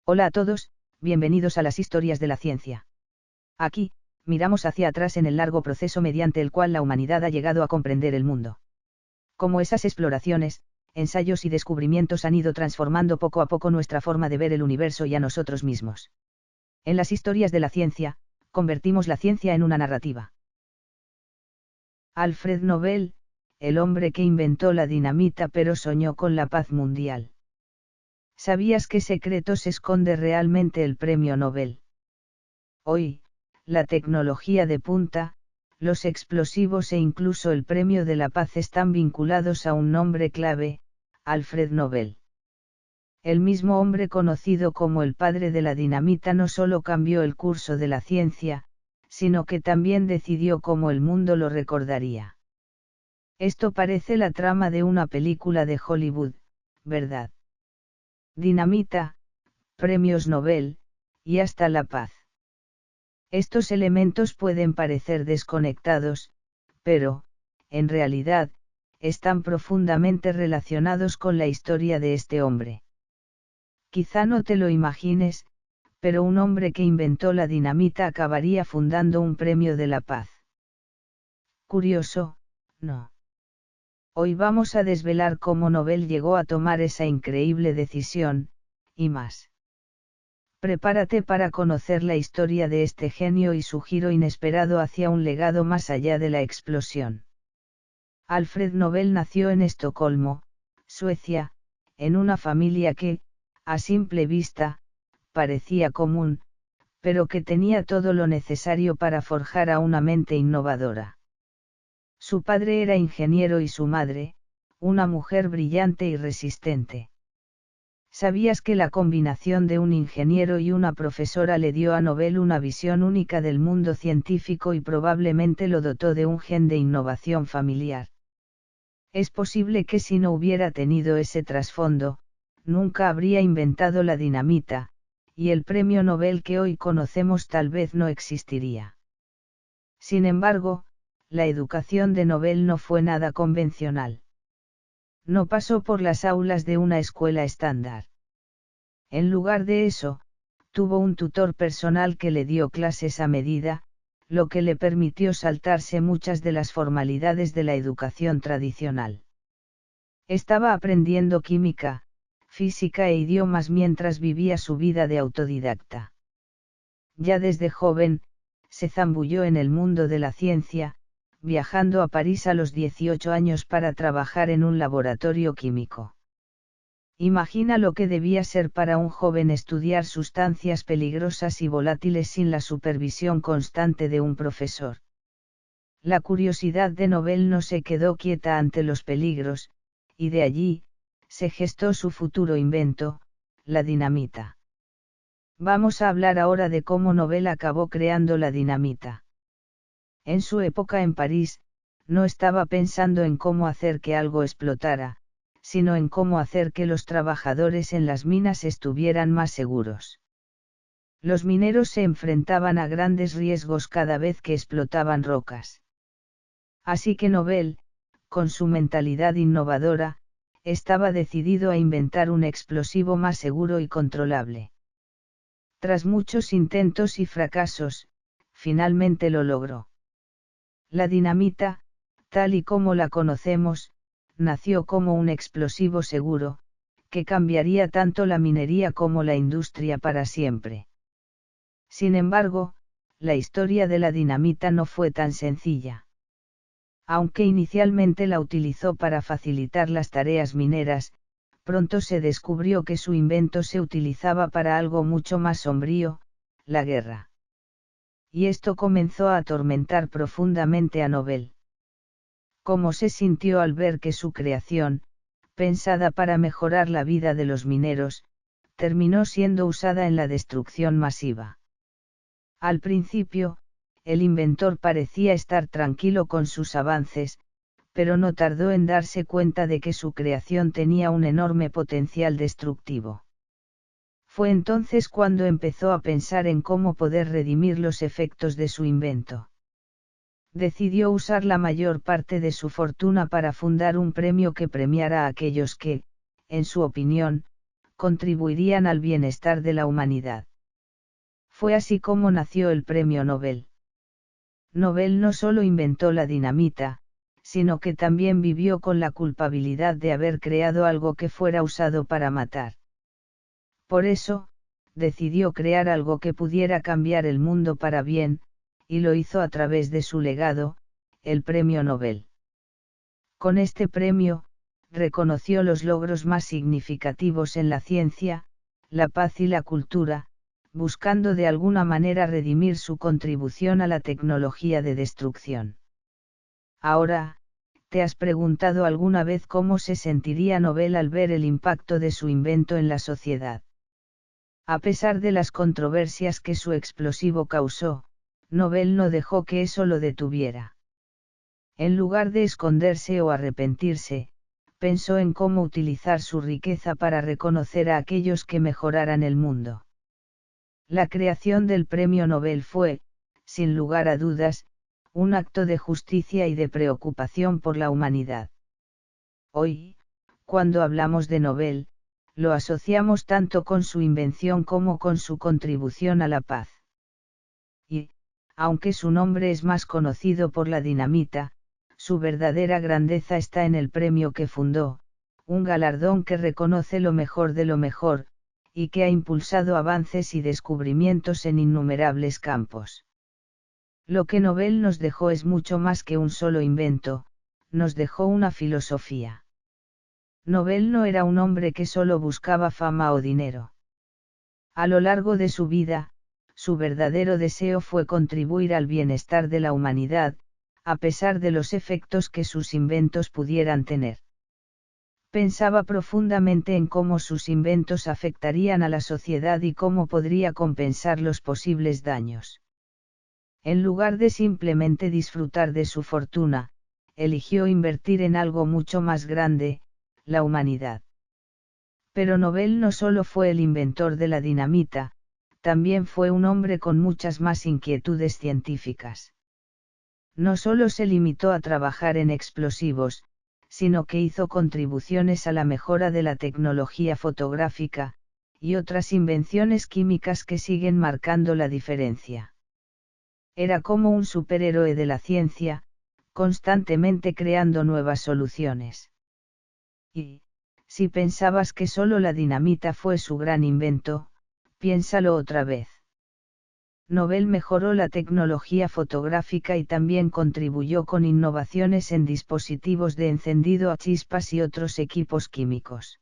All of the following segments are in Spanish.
Hola a todos, bienvenidos a las historias de la ciencia. Aquí, miramos hacia atrás en el largo proceso mediante el cual la humanidad ha llegado a comprender el mundo. Cómo esas exploraciones, ensayos y descubrimientos han ido transformando poco a poco nuestra forma de ver el universo y a nosotros mismos. En las historias de la ciencia, convertimos la ciencia en una narrativa. Alfred Nobel, el hombre que inventó la dinamita pero soñó con la paz mundial. ¿Sabías qué secretos esconde realmente el premio Nobel? Hoy, la tecnología de punta, los explosivos e incluso el premio de la paz están vinculados a un nombre clave, Alfred Nobel. El mismo hombre conocido como el padre de la dinamita no solo cambió el curso de la ciencia, sino que también decidió cómo el mundo lo recordaría. Esto parece la trama de una película de Hollywood, ¿verdad? Dinamita, premios Nobel, y hasta la paz. Estos elementos pueden parecer desconectados, pero, en realidad, están profundamente relacionados con la historia de este hombre. Quizá no te lo imagines, pero un hombre que inventó la dinamita acabaría fundando un premio de la paz. Curioso, ¿no? Hoy vamos a desvelar cómo Nobel llegó a tomar esa increíble decisión, y más. Prepárate para conocer la historia de este genio y su giro inesperado hacia un legado más allá de la explosión. Alfred Nobel nació en Estocolmo, Suecia, en una familia que, a simple vista, parecía común, pero que tenía todo lo necesario para forjar a una mente innovadora. Su padre era ingeniero y su madre, una mujer brillante y resistente. ¿Sabías que la combinación de un ingeniero y una profesora le dio a Nobel una visión única del mundo científico y probablemente lo dotó de un gen de innovación familiar? Es posible que si no hubiera tenido ese trasfondo, nunca habría inventado la dinamita, y el premio Nobel que hoy conocemos tal vez no existiría. Sin embargo, la educación de Nobel no fue nada convencional. No pasó por las aulas de una escuela estándar. En lugar de eso, tuvo un tutor personal que le dio clases a medida, lo que le permitió saltarse muchas de las formalidades de la educación tradicional. Estaba aprendiendo química, física e idiomas mientras vivía su vida de autodidacta. Ya desde joven, se zambulló en el mundo de la ciencia, viajando a París a los 18 años para trabajar en un laboratorio químico. Imagina lo que debía ser para un joven estudiar sustancias peligrosas y volátiles sin la supervisión constante de un profesor. La curiosidad de Nobel no se quedó quieta ante los peligros, y de allí, se gestó su futuro invento, la dinamita. Vamos a hablar ahora de cómo Nobel acabó creando la dinamita. En su época en París, no estaba pensando en cómo hacer que algo explotara, sino en cómo hacer que los trabajadores en las minas estuvieran más seguros. Los mineros se enfrentaban a grandes riesgos cada vez que explotaban rocas. Así que Nobel, con su mentalidad innovadora, estaba decidido a inventar un explosivo más seguro y controlable. Tras muchos intentos y fracasos, finalmente lo logró. La dinamita, tal y como la conocemos, nació como un explosivo seguro, que cambiaría tanto la minería como la industria para siempre. Sin embargo, la historia de la dinamita no fue tan sencilla. Aunque inicialmente la utilizó para facilitar las tareas mineras, pronto se descubrió que su invento se utilizaba para algo mucho más sombrío, la guerra. Y esto comenzó a atormentar profundamente a Nobel. ¿Cómo se sintió al ver que su creación, pensada para mejorar la vida de los mineros, terminó siendo usada en la destrucción masiva? Al principio, el inventor parecía estar tranquilo con sus avances, pero no tardó en darse cuenta de que su creación tenía un enorme potencial destructivo. Fue entonces cuando empezó a pensar en cómo poder redimir los efectos de su invento. Decidió usar la mayor parte de su fortuna para fundar un premio que premiara a aquellos que, en su opinión, contribuirían al bienestar de la humanidad. Fue así como nació el Premio Nobel. Nobel no solo inventó la dinamita, sino que también vivió con la culpabilidad de haber creado algo que fuera usado para matar. Por eso, decidió crear algo que pudiera cambiar el mundo para bien, y lo hizo a través de su legado, el Premio Nobel. Con este premio, reconoció los logros más significativos en la ciencia, la paz y la cultura, buscando de alguna manera redimir su contribución a la tecnología de destrucción. Ahora, ¿te has preguntado alguna vez cómo se sentiría Nobel al ver el impacto de su invento en la sociedad? A pesar de las controversias que su explosivo causó, Nobel no dejó que eso lo detuviera. En lugar de esconderse o arrepentirse, pensó en cómo utilizar su riqueza para reconocer a aquellos que mejoraran el mundo. La creación del Premio Nobel fue, sin lugar a dudas, un acto de justicia y de preocupación por la humanidad. Hoy, cuando hablamos de Nobel, lo asociamos tanto con su invención como con su contribución a la paz. Y, aunque su nombre es más conocido por la dinamita, su verdadera grandeza está en el premio que fundó, un galardón que reconoce lo mejor de lo mejor, y que ha impulsado avances y descubrimientos en innumerables campos. Lo que Nobel nos dejó es mucho más que un solo invento, nos dejó una filosofía. Nobel no era un hombre que solo buscaba fama o dinero. A lo largo de su vida, su verdadero deseo fue contribuir al bienestar de la humanidad, a pesar de los efectos que sus inventos pudieran tener. Pensaba profundamente en cómo sus inventos afectarían a la sociedad y cómo podría compensar los posibles daños. En lugar de simplemente disfrutar de su fortuna, eligió invertir en algo mucho más grande, la humanidad. Pero Nobel no solo fue el inventor de la dinamita, también fue un hombre con muchas más inquietudes científicas. No solo se limitó a trabajar en explosivos, sino que hizo contribuciones a la mejora de la tecnología fotográfica, y otras invenciones químicas que siguen marcando la diferencia. Era como un superhéroe de la ciencia, constantemente creando nuevas soluciones. Y, si pensabas que solo la dinamita fue su gran invento, piénsalo otra vez. Nobel mejoró la tecnología fotográfica y también contribuyó con innovaciones en dispositivos de encendido a chispas y otros equipos químicos.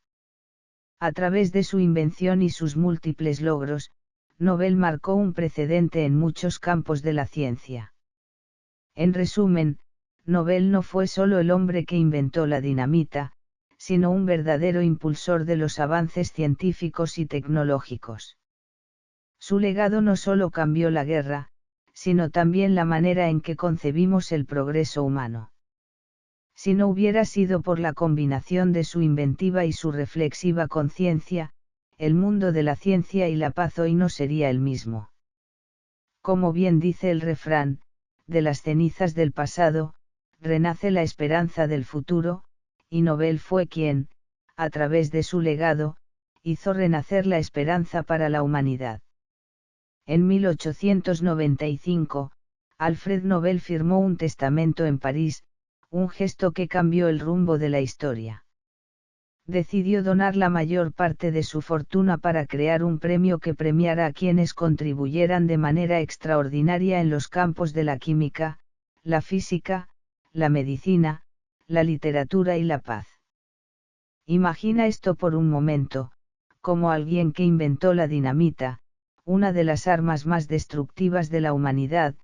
A través de su invención y sus múltiples logros, Nobel marcó un precedente en muchos campos de la ciencia. En resumen, Nobel no fue solo el hombre que inventó la dinamita, sino un verdadero impulsor de los avances científicos y tecnológicos. Su legado no solo cambió la guerra, sino también la manera en que concebimos el progreso humano. Si no hubiera sido por la combinación de su inventiva y su reflexiva conciencia, el mundo de la ciencia y la paz hoy no sería el mismo. Como bien dice el refrán, de las cenizas del pasado, renace la esperanza del futuro, y Nobel fue quien, a través de su legado, hizo renacer la esperanza para la humanidad. En 1895, Alfred Nobel firmó un testamento en París, un gesto que cambió el rumbo de la historia. Decidió donar la mayor parte de su fortuna para crear un premio que premiara a quienes contribuyeran de manera extraordinaria en los campos de la química, la física, la medicina, la literatura y la paz. Imagina esto por un momento, como alguien que inventó la dinamita, una de las armas más destructivas de la humanidad,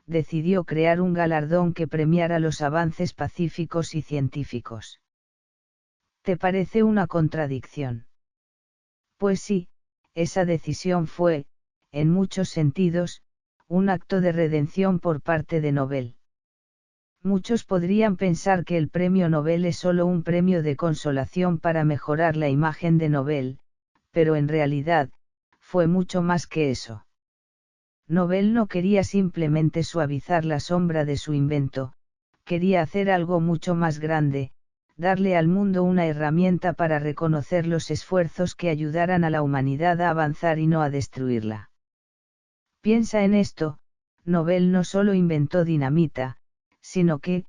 decidió crear un galardón que premiara los avances pacíficos y científicos. ¿Te parece una contradicción? Pues sí, esa decisión fue, en muchos sentidos, un acto de redención por parte de Nobel. Muchos podrían pensar que el premio Nobel es solo un premio de consolación para mejorar la imagen de Nobel, pero en realidad, fue mucho más que eso. Nobel no quería simplemente suavizar la sombra de su invento, quería hacer algo mucho más grande, darle al mundo una herramienta para reconocer los esfuerzos que ayudaran a la humanidad a avanzar y no a destruirla. Piensa en esto, Nobel no solo inventó dinamita, sino que,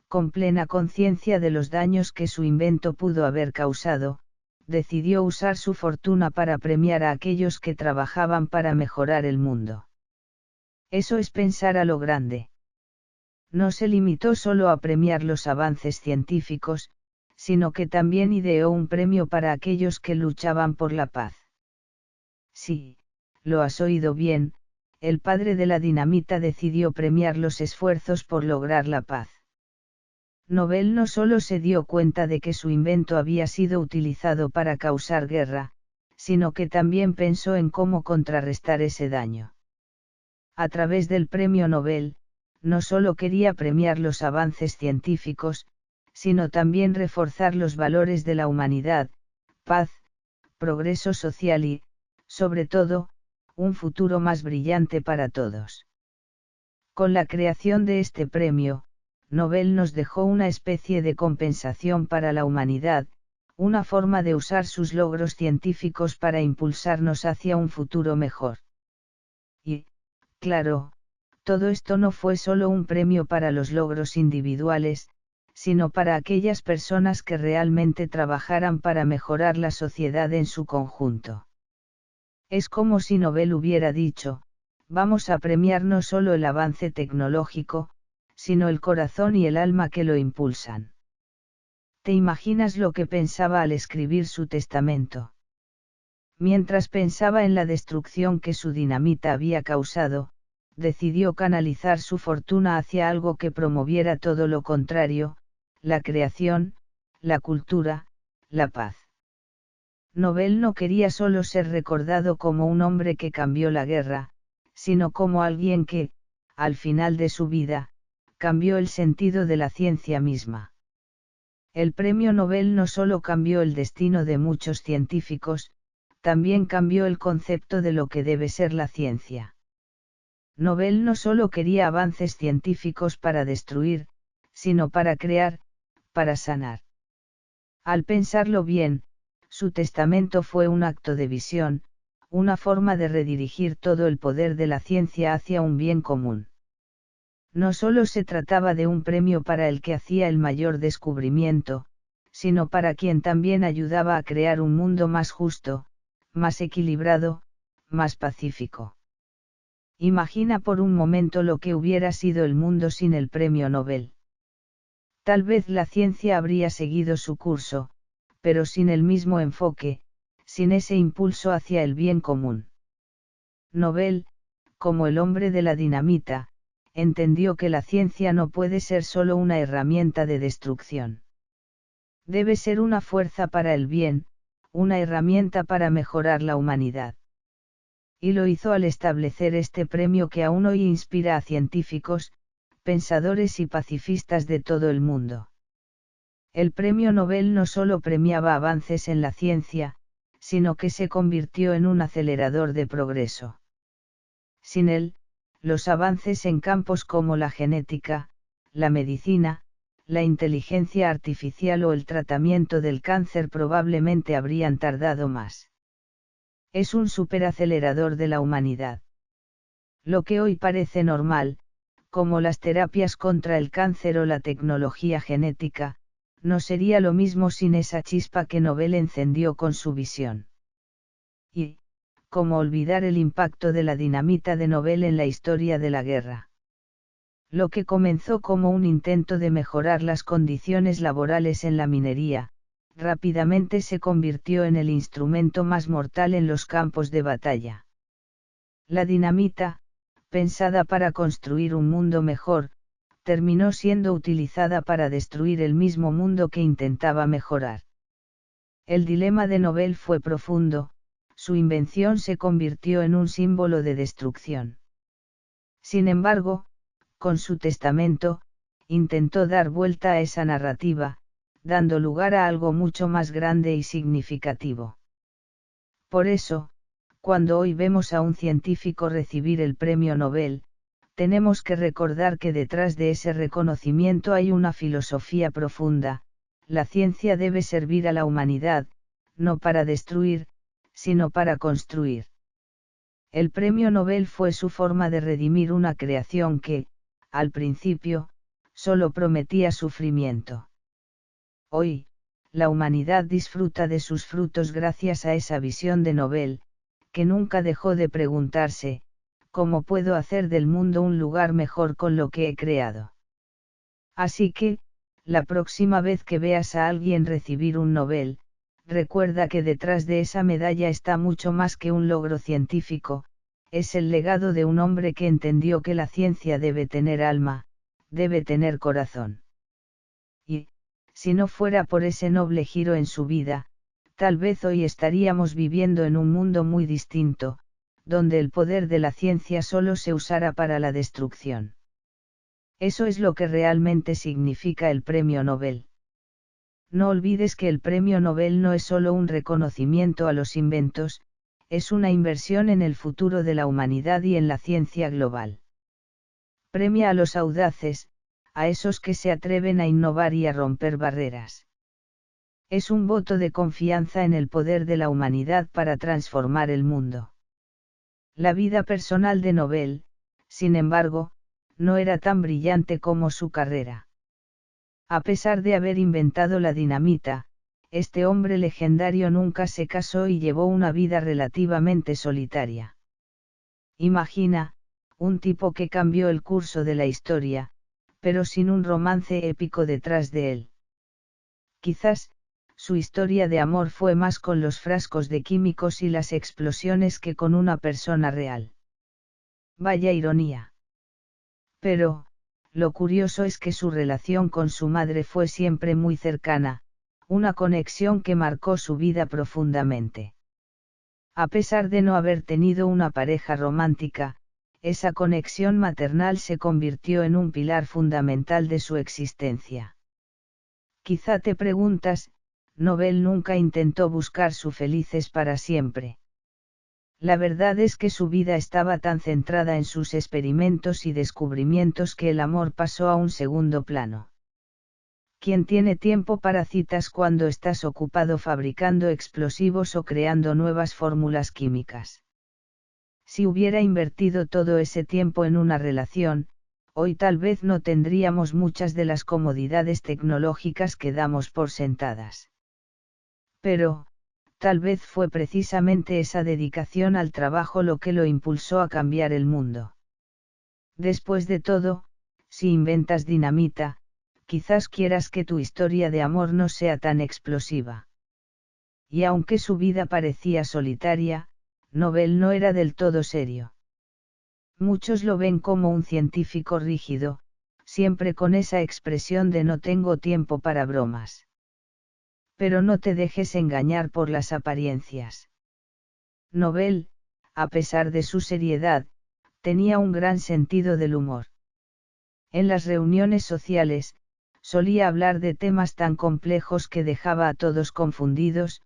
con plena conciencia de los daños que su invento pudo haber causado, decidió usar su fortuna para premiar a aquellos que trabajaban para mejorar el mundo. Eso es pensar a lo grande. No se limitó solo a premiar los avances científicos, sino que también ideó un premio para aquellos que luchaban por la paz. Sí, lo has oído bien, el padre de la dinamita decidió premiar los esfuerzos por lograr la paz. Nobel no solo se dio cuenta de que su invento había sido utilizado para causar guerra, sino que también pensó en cómo contrarrestar ese daño. A través del premio Nobel, no solo quería premiar los avances científicos, sino también reforzar los valores de la humanidad, paz, progreso social y, sobre todo, un futuro más brillante para todos. Con la creación de este premio, Nobel nos dejó una especie de compensación para la humanidad, una forma de usar sus logros científicos para impulsarnos hacia un futuro mejor. Y, claro, todo esto no fue solo un premio para los logros individuales, sino para aquellas personas que realmente trabajaran para mejorar la sociedad en su conjunto. Es como si Nobel hubiera dicho, vamos a premiar no solo el avance tecnológico, sino el corazón y el alma que lo impulsan. ¿Te imaginas lo que pensaba al escribir su testamento? Mientras pensaba en la destrucción que su dinamita había causado, decidió canalizar su fortuna hacia algo que promoviera todo lo contrario, la creación, la cultura, la paz. Nobel no quería solo ser recordado como un hombre que cambió la guerra, sino como alguien que, al final de su vida, cambió el sentido de la ciencia misma. El premio Nobel no solo cambió el destino de muchos científicos, también cambió el concepto de lo que debe ser la ciencia. Nobel no solo quería avances científicos para destruir, sino para crear, para sanar. Al pensarlo bien, su testamento fue un acto de visión, una forma de redirigir todo el poder de la ciencia hacia un bien común. No solo se trataba de un premio para el que hacía el mayor descubrimiento, sino para quien también ayudaba a crear un mundo más justo, más equilibrado, más pacífico. Imagina por un momento lo que hubiera sido el mundo sin el premio Nobel. Tal vez la ciencia habría seguido su curso, pero sin el mismo enfoque, sin ese impulso hacia el bien común. Nobel, como el hombre de la dinamita, entendió que la ciencia no puede ser solo una herramienta de destrucción. Debe ser una fuerza para el bien, una herramienta para mejorar la humanidad. Y lo hizo al establecer este premio que aún hoy inspira a científicos, pensadores y pacifistas de todo el mundo. El premio Nobel no solo premiaba avances en la ciencia, sino que se convirtió en un acelerador de progreso. Sin él, los avances en campos como la genética, la medicina, la inteligencia artificial o el tratamiento del cáncer probablemente habrían tardado más. Es un superacelerador de la humanidad. Lo que hoy parece normal, como las terapias contra el cáncer o la tecnología genética, no sería lo mismo sin esa chispa que Nobel encendió con su visión. Y, ¿cómo olvidar el impacto de la dinamita de Nobel en la historia de la guerra? Lo que comenzó como un intento de mejorar las condiciones laborales en la minería, rápidamente se convirtió en el instrumento más mortal en los campos de batalla. La dinamita, pensada para construir un mundo mejor, terminó siendo utilizada para destruir el mismo mundo que intentaba mejorar. El dilema de Nobel fue profundo, su invención se convirtió en un símbolo de destrucción. Sin embargo, con su testamento, intentó dar vuelta a esa narrativa, dando lugar a algo mucho más grande y significativo. Por eso, cuando hoy vemos a un científico recibir el premio Nobel, tenemos que recordar que detrás de ese reconocimiento hay una filosofía profunda, la ciencia debe servir a la humanidad, no para destruir, sino para construir. El premio Nobel fue su forma de redimir una creación que, al principio, solo prometía sufrimiento. Hoy, la humanidad disfruta de sus frutos gracias a esa visión de Nobel, que nunca dejó de preguntarse, ¿cómo puedo hacer del mundo un lugar mejor con lo que he creado? Así que, la próxima vez que veas a alguien recibir un Nobel, recuerda que detrás de esa medalla está mucho más que un logro científico, es el legado de un hombre que entendió que la ciencia debe tener alma, debe tener corazón. Y, si no fuera por ese noble giro en su vida, tal vez hoy estaríamos viviendo en un mundo muy distinto, donde el poder de la ciencia solo se usara para la destrucción. Eso es lo que realmente significa el premio Nobel. No olvides que el premio Nobel no es solo un reconocimiento a los inventos, es una inversión en el futuro de la humanidad y en la ciencia global. Premia a los audaces, a esos que se atreven a innovar y a romper barreras. Es un voto de confianza en el poder de la humanidad para transformar el mundo. La vida personal de Nobel, sin embargo, no era tan brillante como su carrera. A pesar de haber inventado la dinamita, este hombre legendario nunca se casó y llevó una vida relativamente solitaria. Imagina, un tipo que cambió el curso de la historia, pero sin un romance épico detrás de él. Quizás, su historia de amor fue más con los frascos de químicos y las explosiones que con una persona real. Vaya ironía. Pero, lo curioso es que su relación con su madre fue siempre muy cercana, una conexión que marcó su vida profundamente. A pesar de no haber tenido una pareja romántica, esa conexión maternal se convirtió en un pilar fundamental de su existencia. Quizá te preguntas, Nobel nunca intentó buscar su felices para siempre. La verdad es que su vida estaba tan centrada en sus experimentos y descubrimientos que el amor pasó a un segundo plano. ¿Quién tiene tiempo para citas cuando estás ocupado fabricando explosivos o creando nuevas fórmulas químicas? Si hubiera invertido todo ese tiempo en una relación, hoy tal vez no tendríamos muchas de las comodidades tecnológicas que damos por sentadas. Pero, tal vez fue precisamente esa dedicación al trabajo lo que lo impulsó a cambiar el mundo. Después de todo, si inventas dinamita, quizás quieras que tu historia de amor no sea tan explosiva. Y aunque su vida parecía solitaria, Nobel no era del todo serio. Muchos lo ven como un científico rígido, siempre con esa expresión de no tengo tiempo para bromas. Pero no te dejes engañar por las apariencias. Nobel, a pesar de su seriedad, tenía un gran sentido del humor. En las reuniones sociales, solía hablar de temas tan complejos que dejaba a todos confundidos,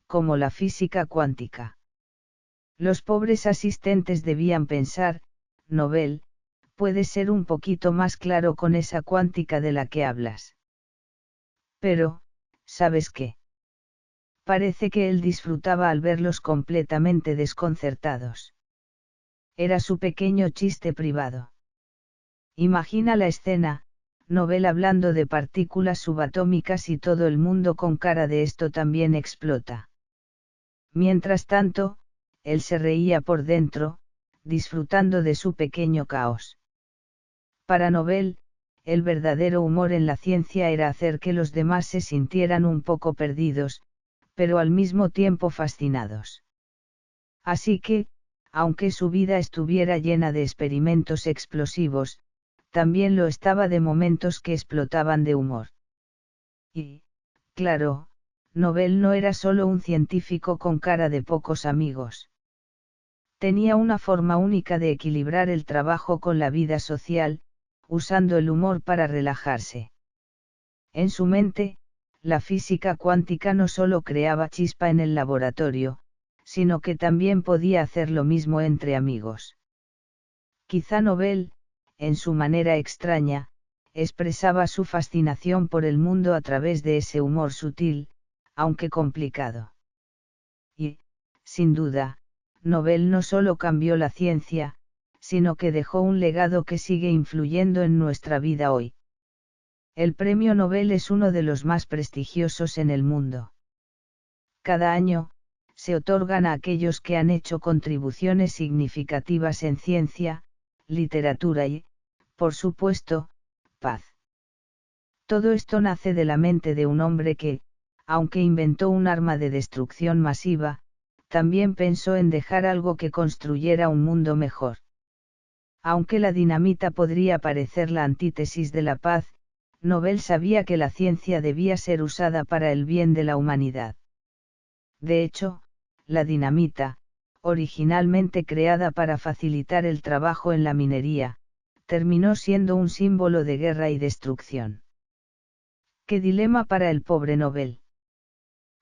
como la física cuántica. Los pobres asistentes debían pensar, Nobel, puedes ser un poquito más claro con esa cuántica de la que hablas. Pero, ¿sabes qué? Parece que él disfrutaba al verlos completamente desconcertados. Era su pequeño chiste privado. Imagina la escena, Nobel hablando de partículas subatómicas y todo el mundo con cara de esto también explota. Mientras tanto, él se reía por dentro, disfrutando de su pequeño caos. Para Nobel, el verdadero humor en la ciencia era hacer que los demás se sintieran un poco perdidos, pero al mismo tiempo fascinados. Así que, aunque su vida estuviera llena de experimentos explosivos, también lo estaba de momentos que explotaban de humor. Y, claro, Nobel no era solo un científico con cara de pocos amigos. Tenía una forma única de equilibrar el trabajo con la vida social, usando el humor para relajarse. En su mente, la física cuántica no solo creaba chispa en el laboratorio, sino que también podía hacer lo mismo entre amigos. Quizá Nobel, en su manera extraña, expresaba su fascinación por el mundo a través de ese humor sutil, aunque complicado. Y, sin duda, Nobel no solo cambió la ciencia, sino que dejó un legado que sigue influyendo en nuestra vida hoy. El Premio Nobel es uno de los más prestigiosos en el mundo. Cada año, se otorgan a aquellos que han hecho contribuciones significativas en ciencia, literatura y, por supuesto, paz. Todo esto nace de la mente de un hombre que, aunque inventó un arma de destrucción masiva, también pensó en dejar algo que construyera un mundo mejor. Aunque la dinamita podría parecer la antítesis de la paz, Nobel sabía que la ciencia debía ser usada para el bien de la humanidad. De hecho, la dinamita, originalmente creada para facilitar el trabajo en la minería, terminó siendo un símbolo de guerra y destrucción. ¡Qué dilema para el pobre Nobel!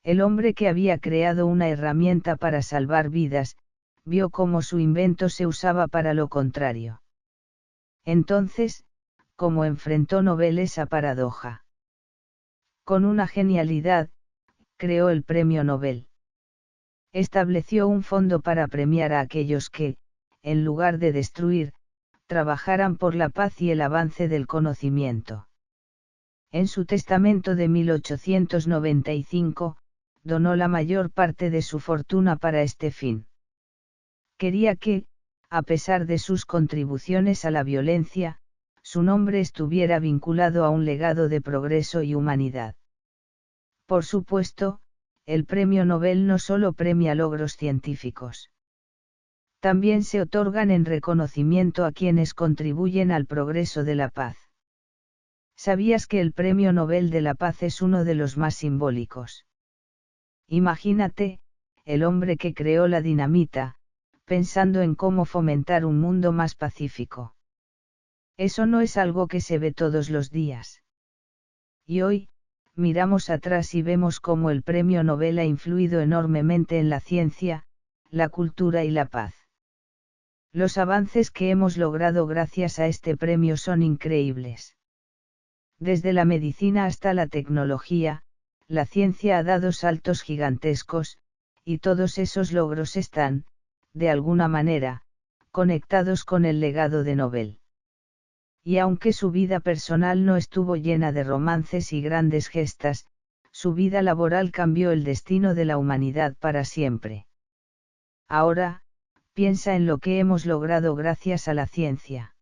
El hombre que había creado una herramienta para salvar vidas, vio cómo su invento se usaba para lo contrario. Entonces, ¿cómo enfrentó Nobel esa paradoja? Con una genialidad, creó el Premio Nobel. Estableció un fondo para premiar a aquellos que, en lugar de destruir, trabajaran por la paz y el avance del conocimiento. En su testamento de 1895, donó la mayor parte de su fortuna para este fin. Quería que, a pesar de sus contribuciones a la violencia, su nombre estuviera vinculado a un legado de progreso y humanidad. Por supuesto, el Premio Nobel no solo premia logros científicos. También se otorgan en reconocimiento a quienes contribuyen al progreso de la paz. ¿Sabías que el Premio Nobel de la Paz es uno de los más simbólicos? Imagínate, el hombre que creó la dinamita, pensando en cómo fomentar un mundo más pacífico. Eso no es algo que se ve todos los días. Y hoy, miramos atrás y vemos cómo el Premio Nobel ha influido enormemente en la ciencia, la cultura y la paz. Los avances que hemos logrado gracias a este premio son increíbles. Desde la medicina hasta la tecnología, la ciencia ha dado saltos gigantescos, y todos esos logros están, de alguna manera, conectados con el legado de Nobel. Y aunque su vida personal no estuvo llena de romances y grandes gestas, su vida laboral cambió el destino de la humanidad para siempre. Ahora, piensa en lo que hemos logrado gracias a la ciencia.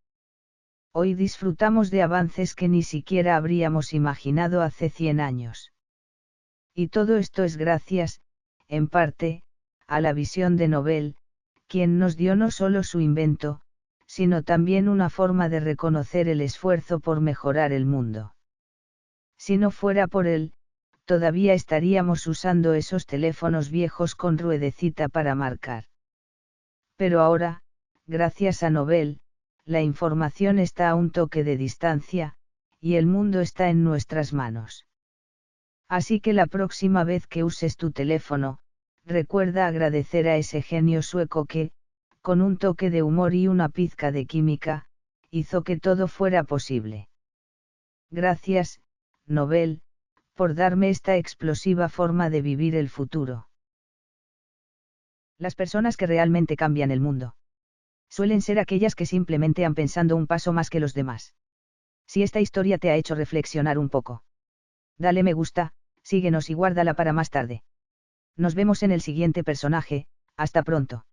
Hoy disfrutamos de avances que ni siquiera habríamos imaginado hace 100 años. Y todo esto es gracias, en parte, a la visión de Nobel, quien nos dio no solo su invento, sino también una forma de reconocer el esfuerzo por mejorar el mundo. Si no fuera por él, todavía estaríamos usando esos teléfonos viejos con ruedecita para marcar. Pero ahora, gracias a Nobel, la información está a un toque de distancia, y el mundo está en nuestras manos. Así que la próxima vez que uses tu teléfono, recuerda agradecer a ese genio sueco que, con un toque de humor y una pizca de química, hizo que todo fuera posible. Gracias, Nobel, por darme esta explosiva forma de vivir el futuro. Las personas que realmente cambian el mundo suelen ser aquellas que simplemente han pensado un paso más que los demás. Si esta historia te ha hecho reflexionar un poco, dale me gusta, síguenos y guárdala para más tarde. Nos vemos en el siguiente personaje, hasta pronto.